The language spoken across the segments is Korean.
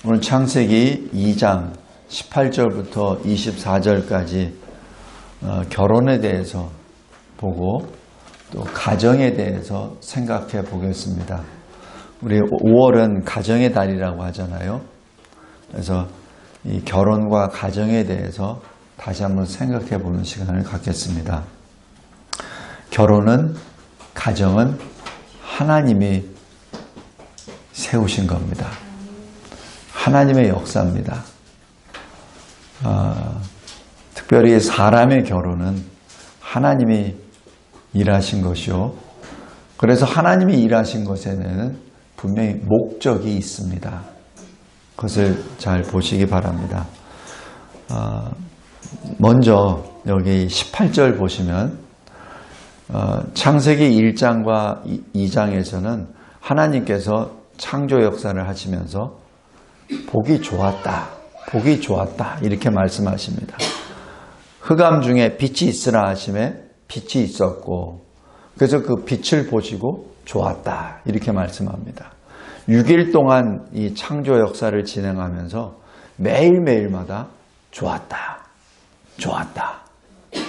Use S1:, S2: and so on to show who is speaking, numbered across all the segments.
S1: 오늘 창세기 2장 18절부터 24절까지 결혼에 대해서 보고 또 가정에 대해서 생각해 보겠습니다. 우리 5월은 가정의 달이라고 하잖아요. 그래서 이 결혼과 가정에 대해서 다시 한번 생각해 보는 시간을 갖겠습니다. 결혼은, 가정은 하나님이 세우신 겁니다. 하나님의 역사입니다. 특별히 사람의 결혼은 하나님이 일하신 것이요. 그래서 하나님이 일하신 것에는 분명히 목적이 있습니다. 그것을 잘 보시기 바랍니다. 먼저 여기 18절 보시면 창세기 1장과 2장에서는 하나님께서 창조 역사를 하시면서 보기 좋았다, 보기 좋았다 이렇게 말씀하십니다. 흑암 중에 빛이 있으라 하심에 빛이 있었고 그래서 그 빛을 보시고 좋았다 이렇게 말씀합니다. 6일 동안 이 창조 역사를 진행하면서 매일매일마다 좋았다, 좋았다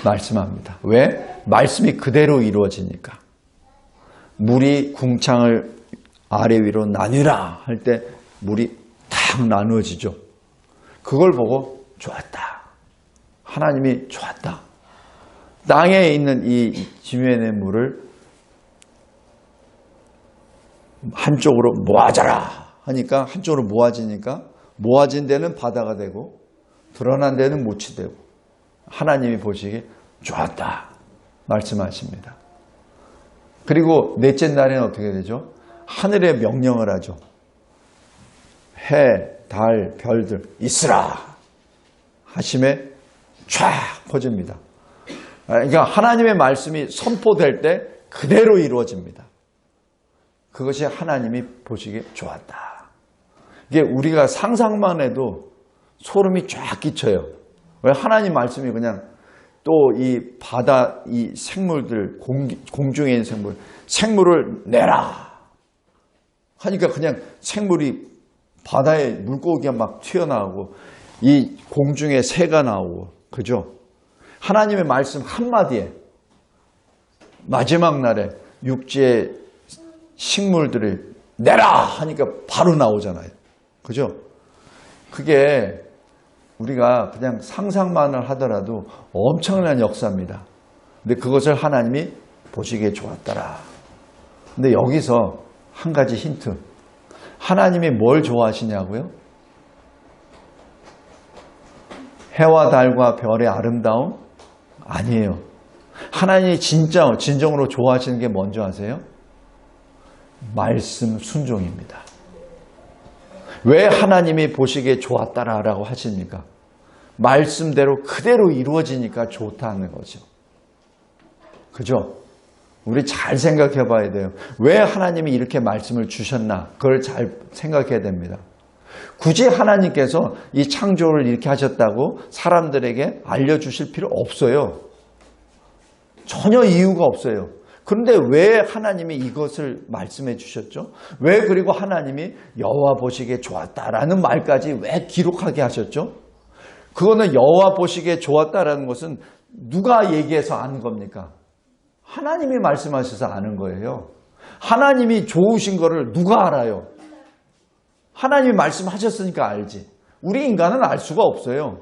S1: 말씀합니다. 왜? 말씀이 그대로 이루어지니까. 물이 궁창을 아래 위로 나뉘라 할 때 물이 탁 나누어지죠. 그걸 보고 좋았다. 하나님이 좋았다. 땅에 있는 이 지면의 물을 한쪽으로 모아져라 하니까 한쪽으로 모아지니까 모아진 데는 바다가 되고 드러난 데는 묻이 되고 하나님이 보시기에 좋았다 말씀하십니다. 그리고 넷째 날에는 어떻게 되죠? 하늘에 명령을 하죠. 해, 달, 별들 있으라 하심에 쫙 퍼집니다. 그러니까 하나님의 말씀이 선포될 때 그대로 이루어집니다. 그것이 하나님이 보시기에 좋았다. 이게 우리가 상상만 해도 소름이 쫙 끼쳐요. 왜? 하나님 말씀이 그냥 또 이 바다, 이 생물들, 공중에 있는 생물을 내라 하니까 그냥 생물이 바다에 물고기가 막 튀어나오고 이 공중에 새가 나오고 그죠? 하나님의 말씀 한마디에 마지막 날에 육지의 식물들을 내라 하니까 바로 나오잖아요. 그죠? 그게 우리가 그냥 상상만을 하더라도 엄청난 역사입니다. 근데 그것을 하나님이 보시기에 좋았더라. 근데 여기서 한 가지 힌트. 하나님이 뭘 좋아하시냐고요? 해와 달과 별의 아름다움? 아니에요. 하나님이 진정으로 좋아하시는 게 뭔지 아세요? 말씀 순종입니다. 왜 하나님이 보시기에 좋았다라고 하십니까? 말씀대로 그대로 이루어지니까 좋다는 거죠. 그죠? 우리 잘 생각해 봐야 돼요. 왜 하나님이 이렇게 말씀을 주셨나? 그걸 잘 생각해야 됩니다. 굳이 하나님께서 이 창조를 이렇게 하셨다고 사람들에게 알려주실 필요 없어요. 전혀 이유가 없어요. 그런데 왜 하나님이 이것을 말씀해 주셨죠? 왜 그리고 하나님이 여호와 보시기에 좋았다라는 말까지 왜 기록하게 하셨죠? 그거는 여호와 보시기에 좋았다라는 것은 누가 얘기해서 아는 겁니까? 하나님이 말씀하셔서 아는 거예요. 하나님이 좋으신 거를 누가 알아요? 하나님이 말씀하셨으니까 알지. 우리 인간은 알 수가 없어요.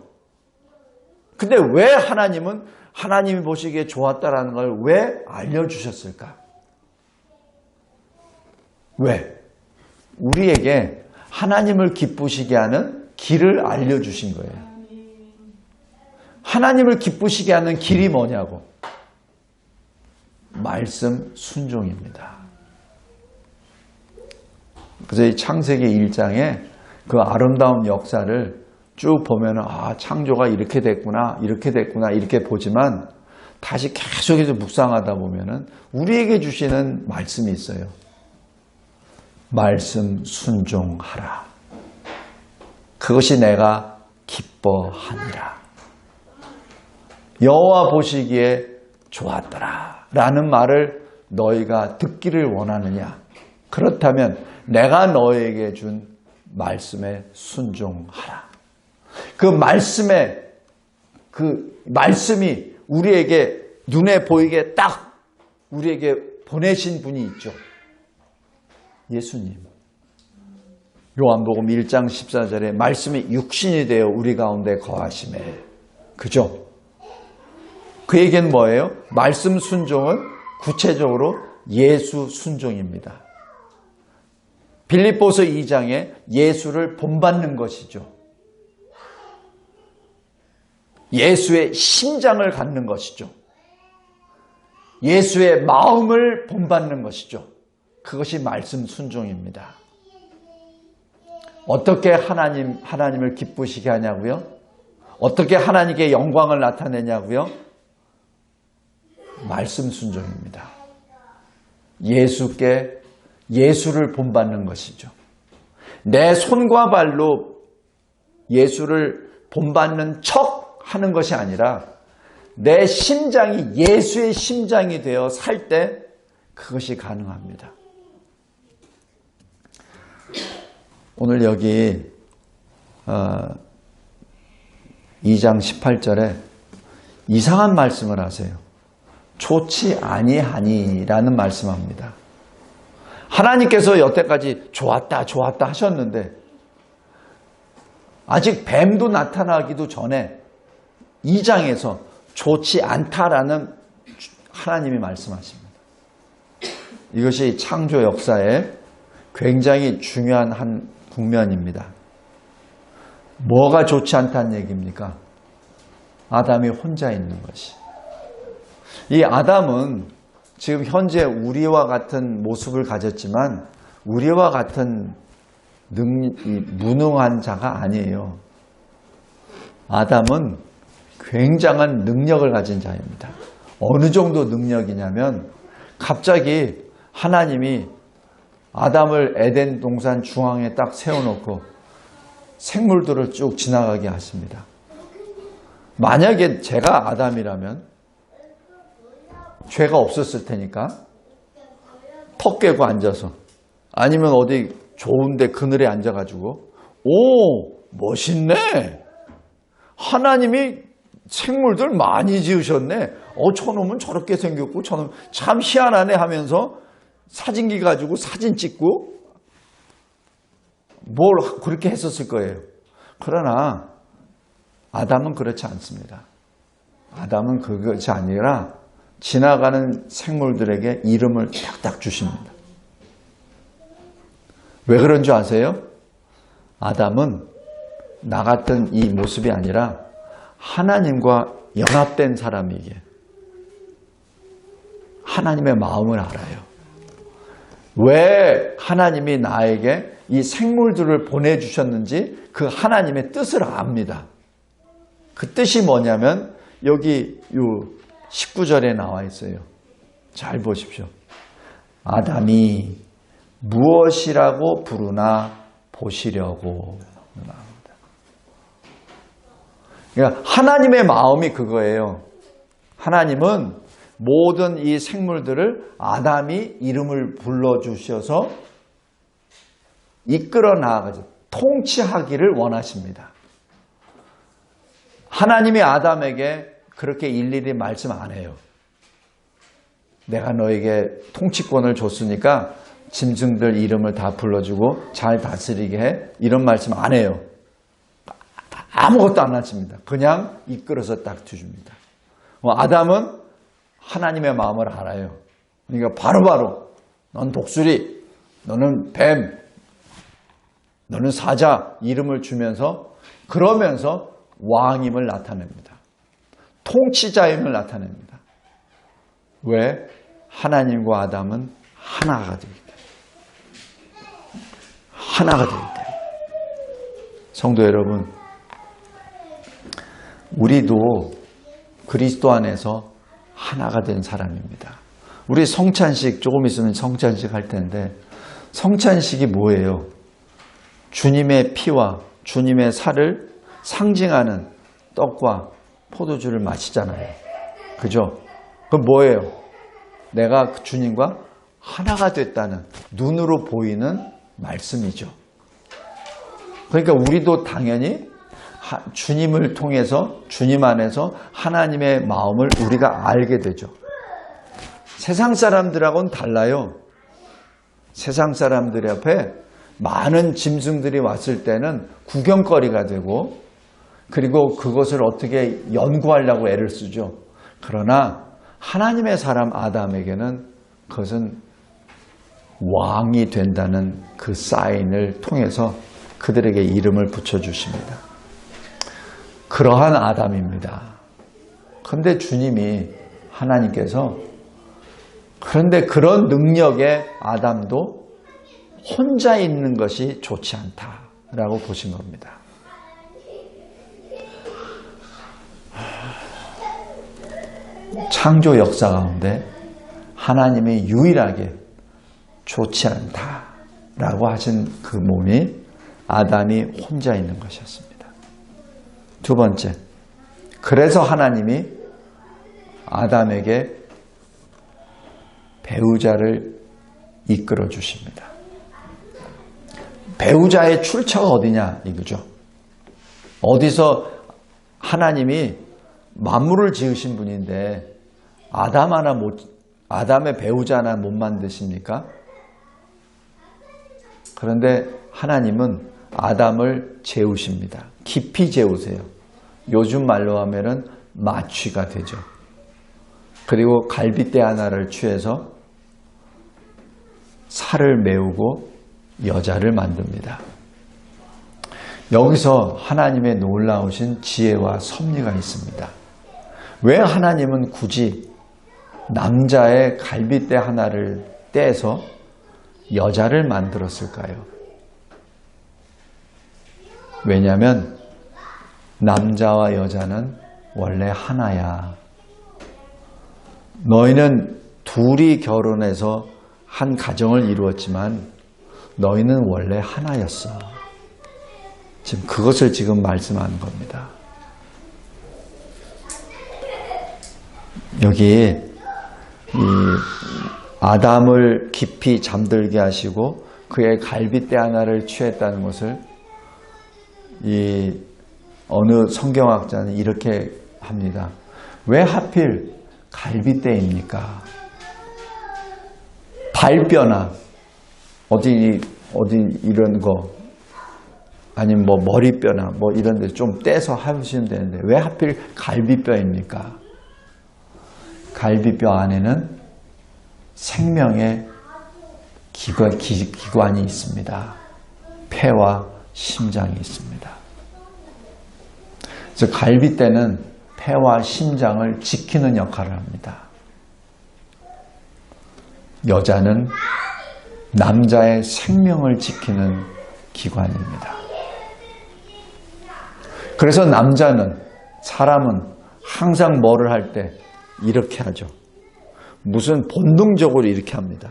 S1: 근데 왜 하나님이 보시기에 좋았다라는 걸 왜 알려주셨을까? 왜? 우리에게 하나님을 기쁘시게 하는 길을 알려주신 거예요. 하나님을 기쁘시게 하는 길이 뭐냐고? 말씀 순종입니다. 그래서 이 창세기 1장에 그 아름다운 역사를 쭉 보면은 창조가 이렇게 됐구나 이렇게 보지만 다시 계속해서 묵상하다 보면은 우리에게 주시는 말씀이 있어요. 말씀 순종하라. 그것이 내가 기뻐하니라. 여호와 보시기에 좋았더라 라는 말을 너희가 듣기를 원하느냐? 그렇다면 내가 너에게 준 말씀에 순종하라. 그 말씀이 우리에게 눈에 보이게 딱 우리에게 보내신 분이 있죠. 예수님. 요한복음 1장 14절에 말씀이 육신이 되어 우리 가운데 거하심에. 그죠? 그 얘기는 뭐예요? 말씀 순종은 구체적으로 예수 순종입니다. 빌립보서 2장에 예수를 본받는 것이죠. 예수의 심장을 갖는 것이죠. 예수의 마음을 본받는 것이죠. 그것이 말씀 순종입니다. 어떻게 하나님을 기쁘시게 하냐고요? 어떻게 하나님께 영광을 나타내냐고요? 말씀 순종입니다. 예수를 본받는 것이죠. 내 손과 발로 예수를 본받는 척 하는 것이 아니라 내 심장이 예수의 심장이 되어 살 때 그것이 가능합니다. 오늘 여기 2장 18절에 이상한 말씀을 하세요. 좋지 아니하니라는 말씀합니다. 하나님께서 여태까지 좋았다 하셨는데 아직 뱀도 나타나기도 전에 2장에서 좋지 않다라는 하나님이 말씀하십니다. 이것이 창조 역사에 굉장히 중요한 한 국면입니다. 뭐가 좋지 않다는 얘기입니까? 아담이 혼자 있는 것이. 이 아담은 지금 현재 우리와 같은 모습을 가졌지만 우리와 같은 무능한 자가 아니에요. 아담은 굉장한 능력을 가진 자입니다. 어느 정도 능력이냐면 갑자기 하나님이 아담을 에덴 동산 중앙에 딱 세워놓고 생물들을 쭉 지나가게 하십니다. 만약에 제가 아담이라면 죄가 없었을 테니까 턱 깨고 앉아서 아니면 어디 좋은데 그늘에 앉아가지고 오 멋있네. 하나님이 생물들 많이 지으셨네. 저놈은 저렇게 생겼고 저놈 참 희한하네 하면서 사진기 가지고 사진 찍고 뭘 그렇게 했었을 거예요. 그러나 아담은 그렇지 않습니다. 아담은 그것이 아니라 지나가는 생물들에게 이름을 딱딱 주십니다. 왜 그런 줄 아세요? 아담은 나 같은 이 모습이 아니라 하나님과 연합된 사람이기에 하나님의 마음을 알아요. 왜 하나님이 나에게 이 생물들을 보내주셨는지 그 하나님의 뜻을 압니다. 그 뜻이 뭐냐면 여기 19절에 나와 있어요. 잘 보십시오. 아담이 무엇이라고 부르나 보시려고 나옵니다. 그러니까 하나님의 마음이 그거예요. 하나님은 모든 이 생물들을 아담이 이름을 불러주셔서 이끌어 나아가죠. 통치하기를 원하십니다. 하나님이 아담에게 그렇게 일일이 말씀 안 해요. 내가 너에게 통치권을 줬으니까 짐승들 이름을 다 불러주고 잘 다스리게 해. 이런 말씀 안 해요. 아무것도 안 하십니다. 그냥 이끌어서 딱 주십니다. 아담은 하나님의 마음을 알아요. 그러니까 바로바로 넌 독수리, 너는 뱀, 너는 사자 이름을 주면서 그러면서 왕임을 나타냅니다. 통치자임을 나타냅니다. 왜? 하나님과 아담은 하나가 되기 때문에. 하나가 되기 때문에. 성도 여러분, 우리도 그리스도 안에서 하나가 된 사람입니다. 우리 성찬식 조금 있으면 성찬식 할 텐데 성찬식이 뭐예요? 주님의 피와 주님의 살을 상징하는 떡과 포도주를 마시잖아요. 그죠? 그럼 뭐예요? 내가 주님과 하나가 됐다는 눈으로 보이는 말씀이죠. 그러니까 우리도 당연히 주님을 통해서 주님 안에서 하나님의 마음을 우리가 알게 되죠. 세상 사람들하고는 달라요. 세상 사람들 앞에 많은 짐승들이 왔을 때는 구경거리가 되고 그리고 그것을 어떻게 연구하려고 애를 쓰죠. 그러나 하나님의 사람 아담에게는 그것은 왕이 된다는 그 사인을 통해서 그들에게 이름을 붙여주십니다. 그러한 아담입니다. 그런데 주님이 하나님께서 그런데 그런 능력의 아담도 혼자 있는 것이 좋지 않다라고 보신 겁니다. 창조 역사 가운데 하나님이 유일하게 좋지 않다라고 하신 그 몸이 아담이 혼자 있는 것이었습니다. 두 번째, 그래서 하나님이 아담에게 배우자를 이끌어 주십니다. 배우자의 출처가 어디냐 이거죠. 어디서 하나님이 만물을 지으신 분인데 아담의 배우자 하나 못 만드십니까? 그런데 하나님은 아담을 재우십니다. 깊이 재우세요. 요즘 말로 하면은 마취가 되죠. 그리고 갈빗대 하나를 취해서 살을 메우고 여자를 만듭니다. 여기서 하나님의 놀라우신 지혜와 섭리가 있습니다. 왜 하나님은 굳이 남자의 갈빗대 하나를 떼서 여자를 만들었을까요? 왜냐하면 남자와 여자는 원래 하나야. 너희는 둘이 결혼해서 한 가정을 이루었지만 너희는 원래 하나였어. 지금 그것을 지금 말씀하는 겁니다. 여기 이 아담을 깊이 잠들게 하시고 그의 갈빗대 하나를 취했다는 것을 이 어느 성경학자는 이렇게 합니다. 왜 하필 갈빗대입니까? 발뼈나 어디 이런 거 아니면 뭐 머리뼈나 뭐 이런 데 좀 떼서 하시면 되는데 왜 하필 갈비뼈입니까? 갈비뼈 안에는 생명의 기관이 있습니다. 폐와 심장이 있습니다. 그래서 갈빗대는 폐와 심장을 지키는 역할을 합니다. 여자는 남자의 생명을 지키는 기관입니다. 그래서 사람은 항상 뭐를 할 때 이렇게 하죠. 무슨 본능적으로 이렇게 합니다.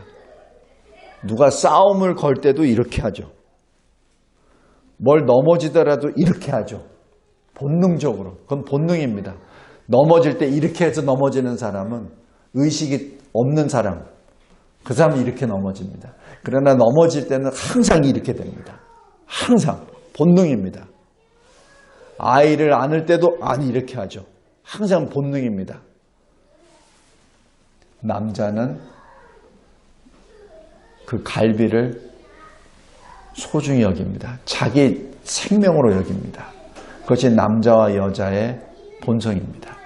S1: 누가 싸움을 걸 때도 이렇게 하죠. 뭘 넘어지더라도 이렇게 하죠. 본능적으로. 그건 본능입니다. 넘어질 때 이렇게 해서 넘어지는 사람은 의식이 없는 사람. 그 사람은 이렇게 넘어집니다. 그러나 넘어질 때는 항상 이렇게 됩니다. 항상. 본능입니다. 아이를 안을 때도 이렇게 하죠. 항상 본능입니다. 남자는 그 갈비를 소중히 여깁니다. 자기 생명으로 여깁니다. 그것이 남자와 여자의 본성입니다.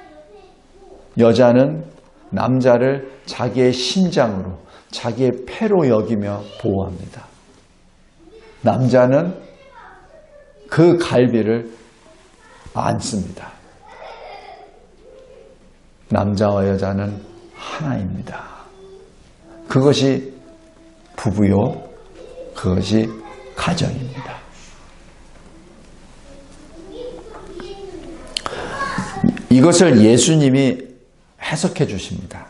S1: 여자는 남자를 자기의 심장으로, 자기의 폐로 여기며 보호합니다. 남자는 그 갈비를 안습니다. 남자와 여자는 하나입니다. 그것이 부부요, 그것이 가정입니다. 이것을 예수님이 해석해 주십니다.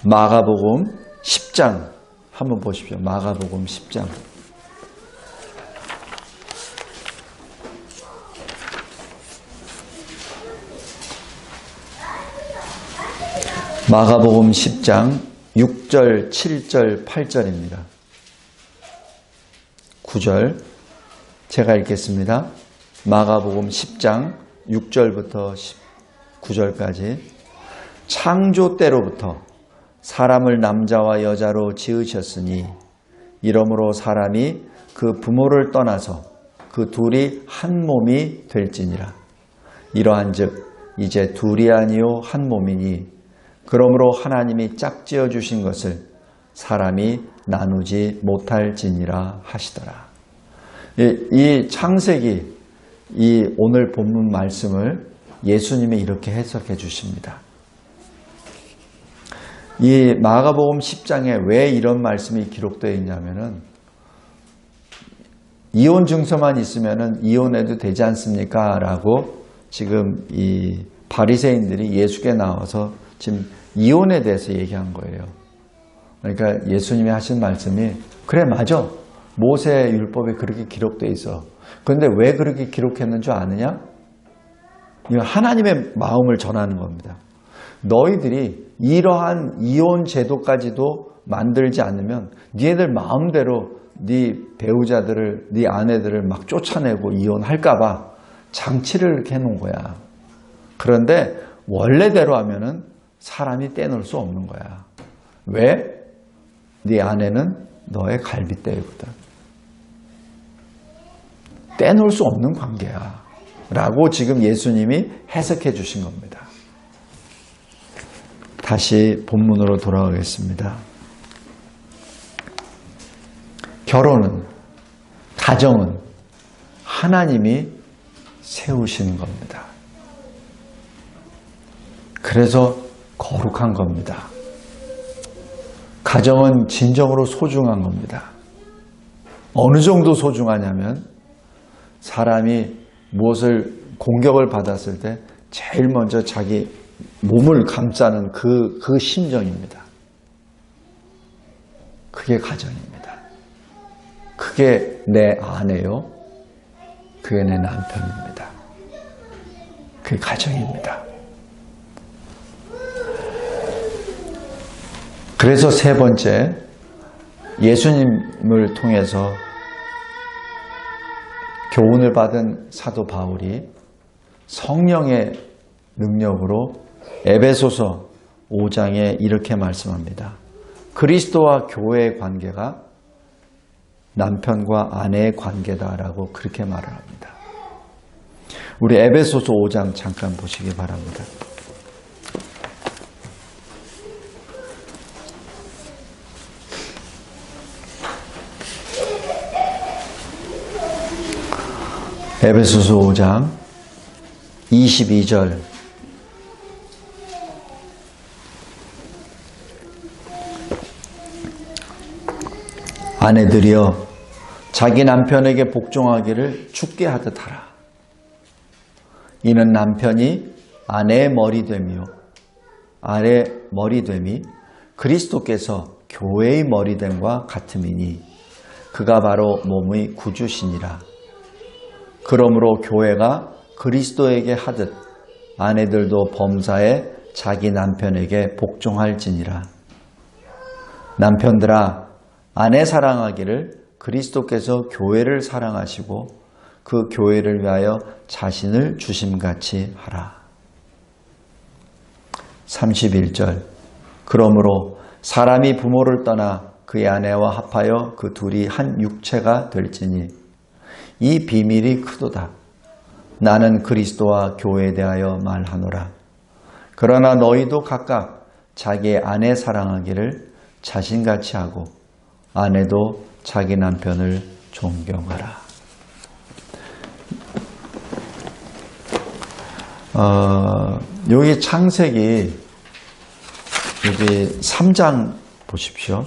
S1: 마가복음 10장 한번 보십시오. 마가복음 10장. 마가복음 10장 6절, 7절, 8절입니다. 9절 제가 읽겠습니다. 마가복음 10장 6절부터 19절까지. 창조 때로부터 사람을 남자와 여자로 지으셨으니 이러므로 사람이 그 부모를 떠나서 그 둘이 한 몸이 될지니라. 이러한즉 이제 둘이 아니요 한 몸이니 그러므로 하나님이 짝지어 주신 것을 사람이 나누지 못할지니라 하시더라. 이 창세기, 이 오늘 본문 말씀을 예수님이 이렇게 해석해 주십니다. 이 마가복음 10장에 왜 이런 말씀이 기록되어 있냐면은 이혼 증서만 있으면은 이혼해도 되지 않습니까? 라고 지금 이 바리새인들이 예수께 나와서 지금 이혼에 대해서 얘기한 거예요. 그러니까 예수님이 하신 말씀이 그래 맞아. 모세 율법에 그렇게 기록되어 있어. 그런데 왜 그렇게 기록했는 줄 아느냐? 이거 하나님의 마음을 전하는 겁니다. 너희들이 이러한 이혼 제도까지도 만들지 않으면 니네들 마음대로 네 배우자들을, 네 아내들을 막 쫓아내고 이혼할까 봐 장치를 이렇게 해놓은 거야. 그런데 원래대로 하면은 사람이 떼놓을 수 없는 거야. 왜? 네 아내는 너의 갈빗대거든. 떼놓을 수 없는 관계야. 라고 지금 예수님이 해석해 주신 겁니다. 다시 본문으로 돌아가겠습니다. 결혼은, 가정은 하나님이 세우신 겁니다. 그래서 거룩한 겁니다. 가정은 진정으로 소중한 겁니다. 어느 정도 소중하냐면 사람이 무엇을 공격을 받았을 때 제일 먼저 자기 몸을 감싸는 그 심정입니다. 그게 가정입니다. 그게 내 아내요. 그게 내 남편입니다. 그게 가정입니다. 그래서 세 번째, 예수님을 통해서 교훈을 받은 사도 바울이 성령의 능력으로 에베소서 5장에 이렇게 말씀합니다. 그리스도와 교회의 관계가 남편과 아내의 관계다라고 그렇게 말을 합니다. 우리 에베소서 5장 잠깐 보시기 바랍니다. 에베소서 5장 22절 아내들이여 자기 남편에게 복종하기를 죽게 하듯 하라. 이는 남편이 아내의 머리됨이요 아내의 머리됨이 그리스도께서 교회의 머리됨과 같음이니 그가 바로 몸의 구주시니라. 그러므로 교회가 그리스도에게 하듯 아내들도 범사에 자기 남편에게 복종할지니라. 남편들아 아내 사랑하기를 그리스도께서 교회를 사랑하시고 그 교회를 위하여 자신을 주심같이 하라. 31절 그러므로 사람이 부모를 떠나 그의 아내와 합하여 그 둘이 한 육체가 될지니 이 비밀이 크도다. 나는 그리스도와 교회에 대하여 말하노라. 그러나 너희도 각각 자기의 아내 사랑하기를 자신같이 하고 아내도 자기 남편을 존경하라. 여기 창세기 여기 3장 보십시오.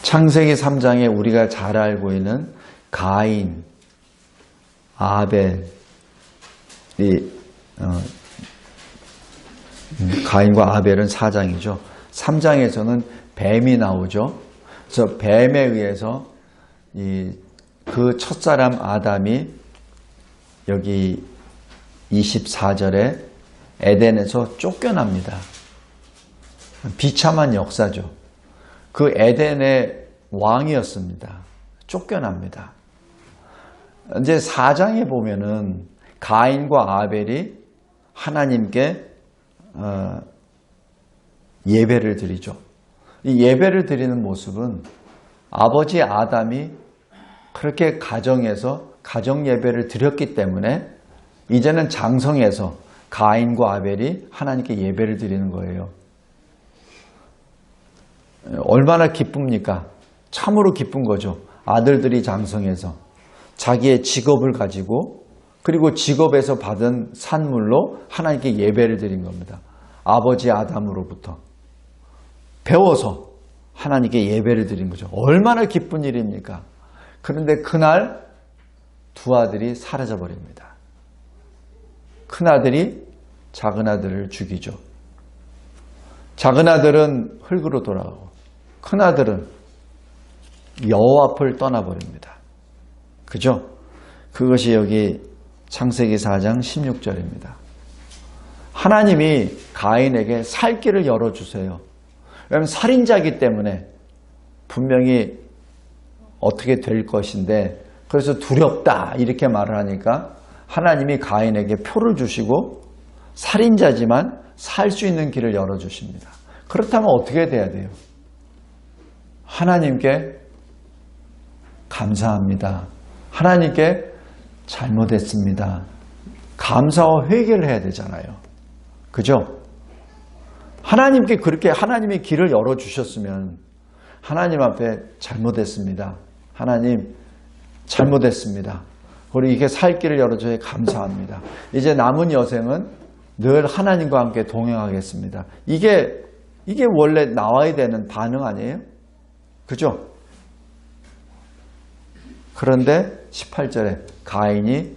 S1: 창세기 3장에 우리가 잘 알고 있는 가인, 아벨, 가인과 아벨은 4장이죠. 3장에서는 뱀이 나오죠. 그래서 뱀에 의해서 그 첫사람 아담이 여기 24절에 에덴에서 쫓겨납니다. 비참한 역사죠. 그 에덴의 왕이었습니다. 쫓겨납니다. 이제 4장에 보면은 가인과 아벨이 하나님께 예배를 드리죠. 이 예배를 드리는 모습은 아버지 아담이 그렇게 가정에서 가정 예배를 드렸기 때문에 이제는 장성해서 가인과 아벨이 하나님께 예배를 드리는 거예요. 얼마나 기쁩니까? 참으로 기쁜 거죠. 아들들이 장성해서 자기의 직업을 가지고 그리고 직업에서 받은 산물로 하나님께 예배를 드린 겁니다. 아버지 아담으로부터 배워서 하나님께 예배를 드린 거죠. 얼마나 기쁜 일입니까? 그런데 그날 두 아들이 사라져 버립니다. 큰 아들이 작은 아들을 죽이죠. 작은 아들은 흙으로 돌아가고 큰 아들은 여호와 앞을 떠나버립니다. 그죠? 그것이 여기 창세기 4장 16절입니다. 하나님이 가인에게 살 길을 열어주세요. 왜냐하면 살인자이기 때문에 분명히 어떻게 될 것인데 그래서 두렵다 이렇게 말을 하니까 하나님이 가인에게 표를 주시고 살인자지만 살 수 있는 길을 열어주십니다. 그렇다면 어떻게 돼야 돼요? 하나님께 감사합니다. 하나님께 잘못했습니다. 감사와 회개를 해야 되잖아요. 그죠? 하나님께 그렇게 하나님이 길을 열어주셨으면 하나님 앞에 잘못했습니다. 하나님 잘못했습니다. 우리 이게 살 길을 열어줘야 감사합니다. 이제 남은 여생은 늘 하나님과 함께 동행하겠습니다. 이게 원래 나와야 되는 반응 아니에요? 그죠? 그런데 18절에 가인이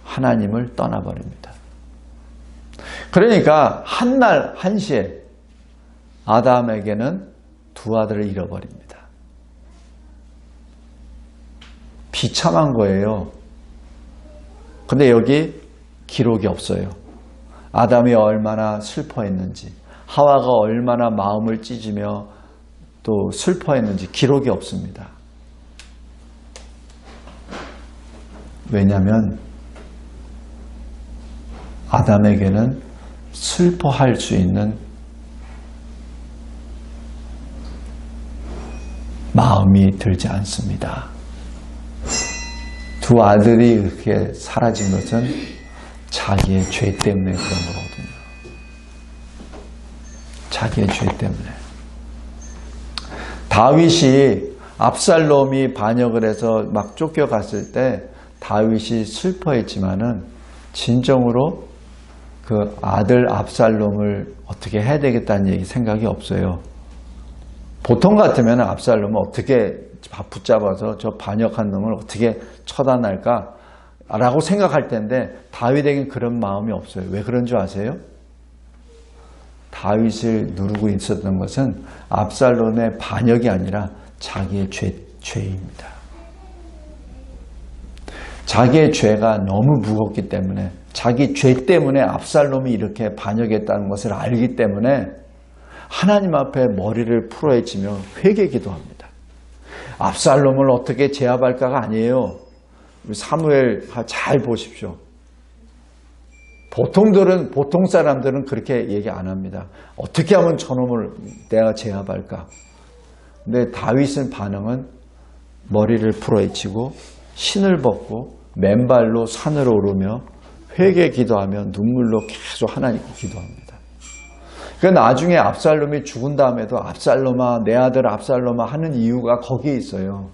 S1: 하나님을 떠나버립니다. 그러니까 한날 한시에 아담에게는 두 아들을 잃어버립니다. 비참한 거예요. 근데 여기 기록이 없어요. 아담이 얼마나 슬퍼했는지, 하와가 얼마나 마음을 찢으며 또 슬퍼했는지 기록이 없습니다. 왜냐하면 아담에게는 슬퍼할 수 있는 마음이 들지 않습니다. 두 아들이 이렇게 사라진 것은 자기의 죄 때문에 그런 거거든요. 자기의 죄 때문에. 다윗이 압살롬이 반역을 해서 막 쫓겨갔을 때 다윗이 슬퍼했지만은 진정으로 그 아들 압살롬을 어떻게 해야 되겠다는 얘기 생각이 없어요. 보통 같으면 압살롬을 어떻게 붙잡아서 저 반역한 놈을 어떻게 처단할까 라고 생각할 텐데 다윗에겐 그런 마음이 없어요. 왜 그런 줄 아세요? 다윗을 누르고 있었던 것은 압살롬의 반역이 아니라 자기의 죄입니다. 자기의 죄가 너무 무겁기 때문에 자기 죄 때문에 압살롬이 이렇게 반역했다는 것을 알기 때문에 하나님 앞에 머리를 풀어헤치며 회개 기도합니다. 압살롬을 어떻게 제압할까가 아니에요. 사무엘 잘 보십시오. 보통 사람들은 그렇게 얘기 안 합니다. 어떻게 하면 저놈을 내가 제압할까? 근데 다윗의 반응은 머리를 풀어헤치고 신을 벗고 맨발로 산을 오르며 회개 기도하며 눈물로 계속 하나님께 기도합니다. 그러니까 나중에 압살롬이 죽은 다음에도 압살롬아 내 아들 압살롬아 하는 이유가 거기에 있어요.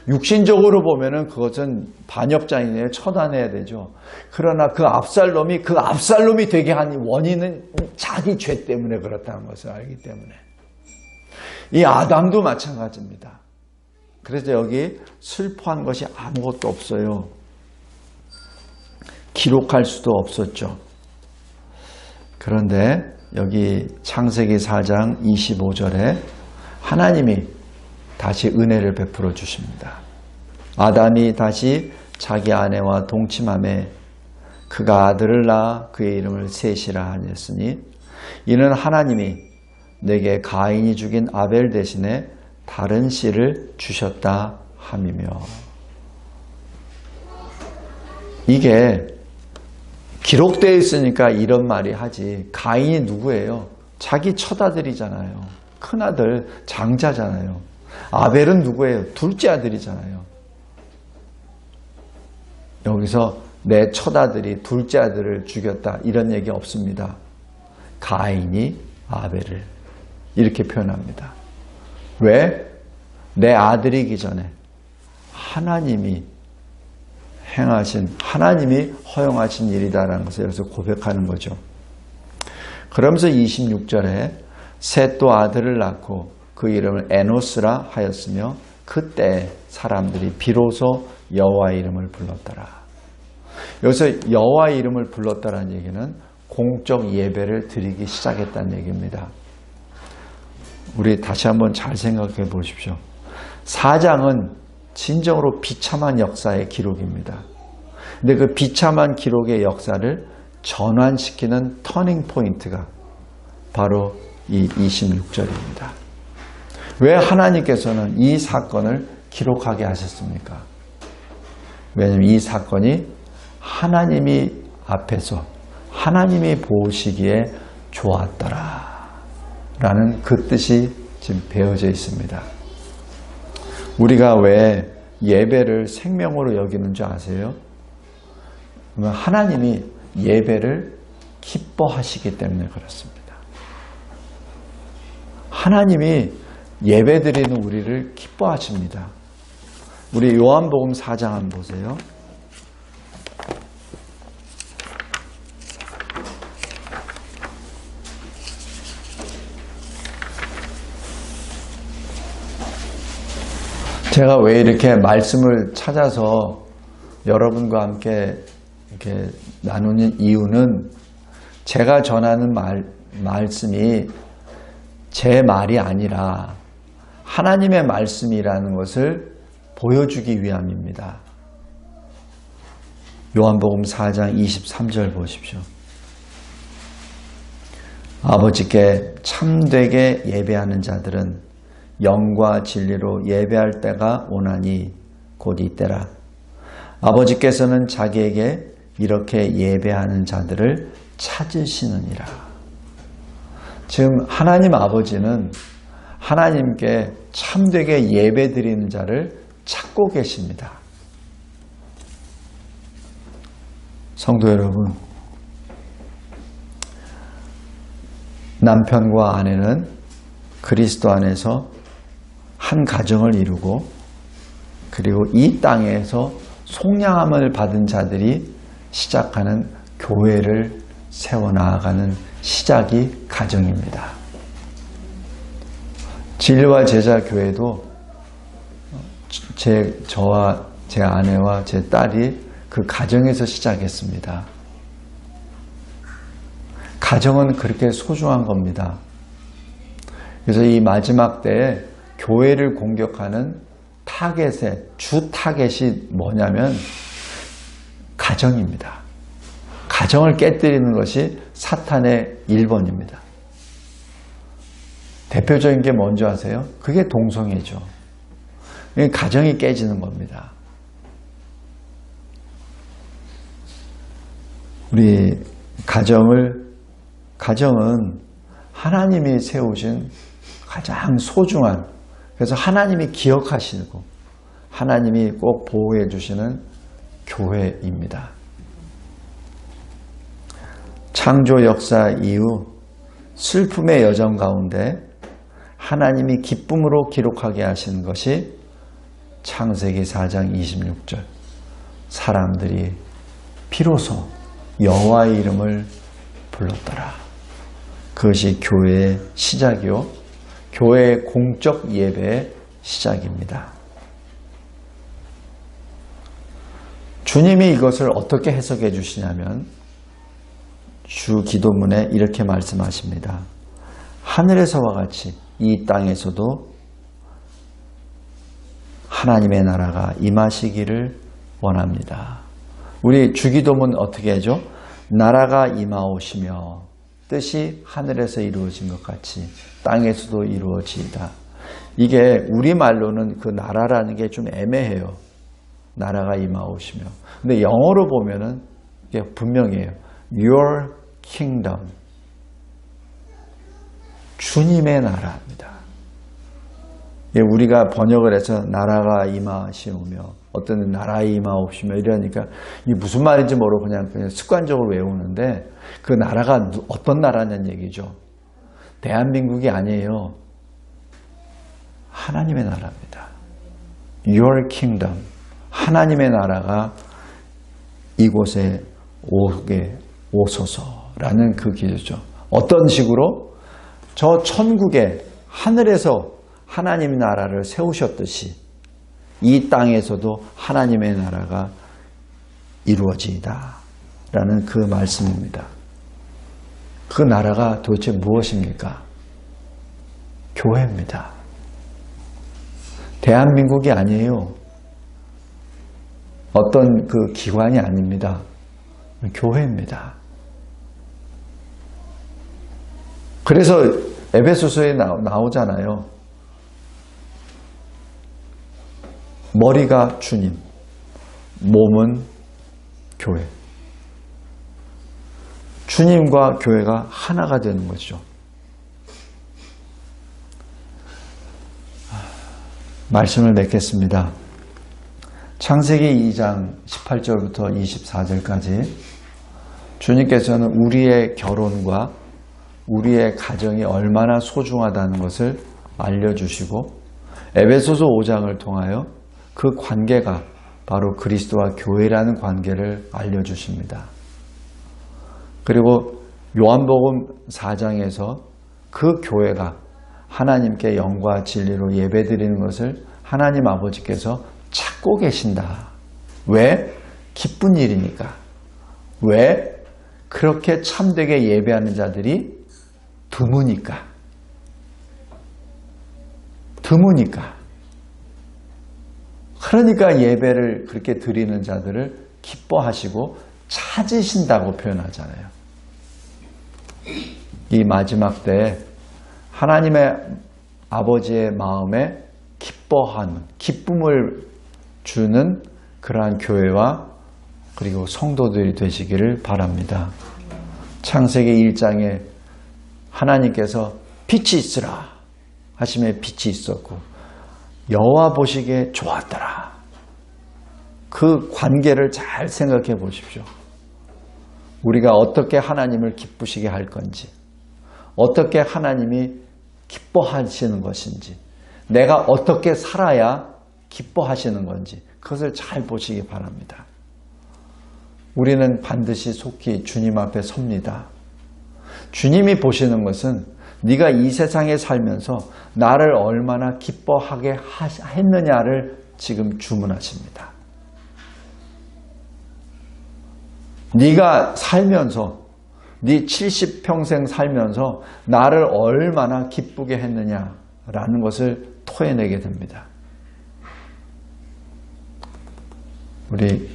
S1: 육신적으로 보면은 그것은 반역자이네 처단해야 되죠. 그러나 그 압살롬이 되게 한 원인은 자기 죄 때문에 그렇다는 것을 알기 때문에. 이 아담도 마찬가지입니다. 그래서 여기 슬퍼한 것이 아무것도 없어요. 기록할 수도 없었죠. 그런데 여기 창세기 4장 25절에 하나님이 다시 은혜를 베풀어 주십니다. 아담이 다시 자기 아내와 동침하매 그가 아들을 낳아 그의 이름을 셋이라 하였으니 이는 하나님이 내게 가인이 죽인 아벨 대신에 다른 씨를 주셨다 함이며. 이게 기록되어 있으니까 이런 말이 하지. 가인이 누구예요? 자기 첫아들이잖아요. 큰아들, 장자잖아요. 아벨은 누구예요? 둘째 아들이잖아요. 여기서 내 첫아들이 둘째 아들을 죽였다, 이런 얘기 없습니다. 가인이 아벨을 이렇게 표현합니다. 왜? 내 아들이기 전에 하나님이 행하신, 하나님이 허용하신 일이다라는 것을 여기서 고백하는 거죠. 그러면서 26절에 셋 또 아들을 낳고 그 이름을 에노스라 하였으며 그때 사람들이 비로소 여호와의 이름을 불렀더라. 여기서 여호와의 이름을 불렀다라는 얘기는 공적 예배를 드리기 시작했다는 얘기입니다. 우리 다시 한번 잘 생각해 보십시오. 4장은 진정으로 비참한 역사의 기록입니다. 근데 그 비참한 기록의 역사를 전환시키는 터닝 포인트가 바로 이 26절입니다. 왜 하나님께서는 이 사건을 기록하게 하셨습니까? 왜냐하면 이 사건이 하나님이 앞에서 하나님이 보시기에 좋았더라 라는 그 뜻이 지금 배어져 있습니다. 우리가 왜 예배를 생명으로 여기는 줄 아세요? 하나님이 예배를 기뻐하시기 때문에 그렇습니다. 하나님이 예배드리는 우리를 기뻐하십니다. 우리 요한복음 4장 한번 보세요. 제가 왜 이렇게 말씀을 찾아서 여러분과 함께 이렇게 나누는 이유는 제가 전하는 말씀이 제 말이 아니라 하나님의 말씀이라는 것을 보여주기 위함입니다. 요한복음 4장 23절 보십시오. 아버지께 참되게 예배하는 자들은 영과 진리로 예배할 때가 오나니 곧 이때라. 아버지께서는 자기에게 이렇게 예배하는 자들을 찾으시느니라. 지금 하나님 아버지는 하나님께 참되게 예배드리는 자를 찾고 계십니다. 성도 여러분, 남편과 아내는 그리스도 안에서 한 가정을 이루고 그리고 이 땅에서 속량함을 받은 자들이 시작하는 교회를 세워나가는 시작이 가정입니다. 진리와 제자 교회도 저와 제 아내와 제 딸이 그 가정에서 시작했습니다. 가정은 그렇게 소중한 겁니다. 그래서 이 마지막 때에 교회를 공격하는 주 타겟이 뭐냐면 가정입니다. 가정을 깨뜨리는 것이 사탄의 1번입니다. 대표적인 게 뭔지 아세요? 그게 동성애죠. 가정이 깨지는 겁니다. 우리 가정은 하나님이 세우신 가장 소중한, 그래서 하나님이 기억하시고 하나님이 꼭 보호해 주시는 교회입니다. 창조 역사 이후 슬픔의 여정 가운데 하나님이 기쁨으로 기록하게 하신 것이 창세기 4장 26절. 사람들이 비로소 여호와의 이름을 불렀더라. 그것이 교회의 시작이요, 교회의 공적 예배의 시작입니다. 주님이 이것을 어떻게 해석해 주시냐면 주 기도문에 이렇게 말씀하십니다. 하늘에서와 같이 이 땅에서도 하나님의 나라가 임하시기를 원합니다. 우리 주 기도문 어떻게 하죠? 나라가 임하오시며 뜻이 하늘에서 이루어진 것 같이 땅에서도 이루어지이다. 이게 우리말로는 그 나라라는 게 좀 애매해요. 나라가 임하오시며. 근데 영어로 보면은 이게 분명해요. Your kingdom. 주님의 나라입니다. 우리가 번역을 해서 나라가 임하시오며 어떤 나라에 임하옵시며 이러니까 이게 무슨 말인지 모르고 그냥 습관적으로 외우는데 그 나라가 어떤 나라냐는 얘기죠. 대한민국이 아니에요. 하나님의 나라입니다. Your kingdom. 하나님의 나라가 이곳에 오게 오소서라는 그 기조죠. 어떤 식으로? 저 천국에 하늘에서 하나님의 나라를 세우셨듯이 이 땅에서도 하나님의 나라가 이루어지이다 라는 그 말씀입니다. 그 나라가 도대체 무엇입니까? 교회입니다. 대한민국이 아니에요. 어떤 그 기관이 아닙니다. 교회입니다. 그래서 에베소서에 나오잖아요. 머리가 주님, 몸은 교회. 주님과 교회가 하나가 되는 거죠. 말씀을 맺겠습니다. 창세기 2장 18절부터 24절까지 주님께서는 우리의 결혼과 우리의 가정이 얼마나 소중하다는 것을 알려주시고 에베소서 5장을 통하여 그 관계가 바로 그리스도와 교회라는 관계를 알려주십니다. 그리고 요한복음 4장에서 그 교회가 하나님께 영과 진리로 예배드리는 것을 하나님 아버지께서 찾고 계신다. 왜? 기쁜 일이니까. 왜? 그렇게 참되게 예배하는 자들이 드무니까. 그러니까 예배를 그렇게 드리는 자들을 기뻐하시고 찾으신다고 표현하잖아요. 이 마지막 때에 하나님의 아버지의 마음에 기쁨을 주는 그러한 교회와 그리고 성도들이 되시기를 바랍니다. 창세기 1장에 하나님께서 빛이 있으라 하심에 빛이 있었고 여호와 보시기에 좋았더라. 그 관계를 잘 생각해 보십시오. 우리가 어떻게 하나님을 기쁘시게 할 건지, 어떻게 하나님이 기뻐하시는 것인지, 내가 어떻게 살아야 기뻐하시는 건지 그것을 잘 보시기 바랍니다. 우리는 반드시 속히 주님 앞에 섭니다. 주님이 보시는 것은 네가 이 세상에 살면서 나를 얼마나 기뻐하게 했느냐를 지금 주문하십니다. 네가 살면서 네 70평생 살면서 나를 얼마나 기쁘게 했느냐라는 것을 토해내게 됩니다. 우리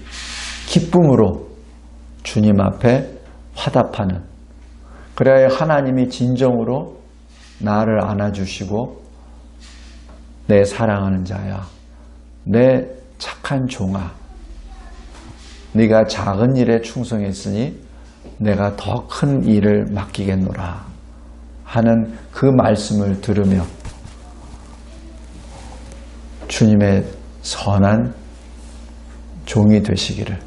S1: 기쁨으로 주님 앞에 화답하는, 그래야 하나님이 진정으로 나를 안아주시고 내 사랑하는 자야, 내 착한 종아, 네가 작은 일에 충성했으니 내가 더 큰 일을 맡기겠노라 하는 그 말씀을 들으며 주님의 선한 종이 되시기를,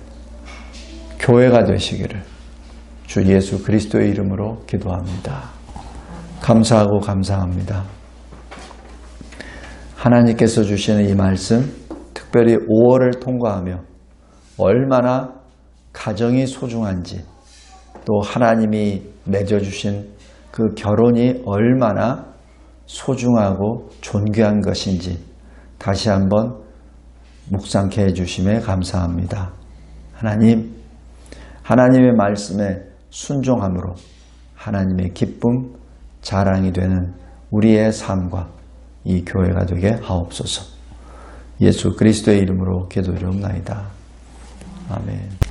S1: 교회가 되시기를 주 예수 그리스도의 이름으로 기도합니다. 감사하고 감사합니다. 하나님께서 주시는 이 말씀, 특별히 5월을 통과하며 얼마나 가정이 소중한지, 또 하나님이 맺어주신 그 결혼이 얼마나 소중하고 존귀한 것인지 다시 한번 묵상케 해주심에 감사합니다. 하나님, 하나님의 말씀에 순종함으로 하나님의 기쁨, 자랑이 되는 우리의 삶과 이 교회가 되게 하옵소서. 예수 그리스도의 이름으로 기도드리옵나이다. 아멘.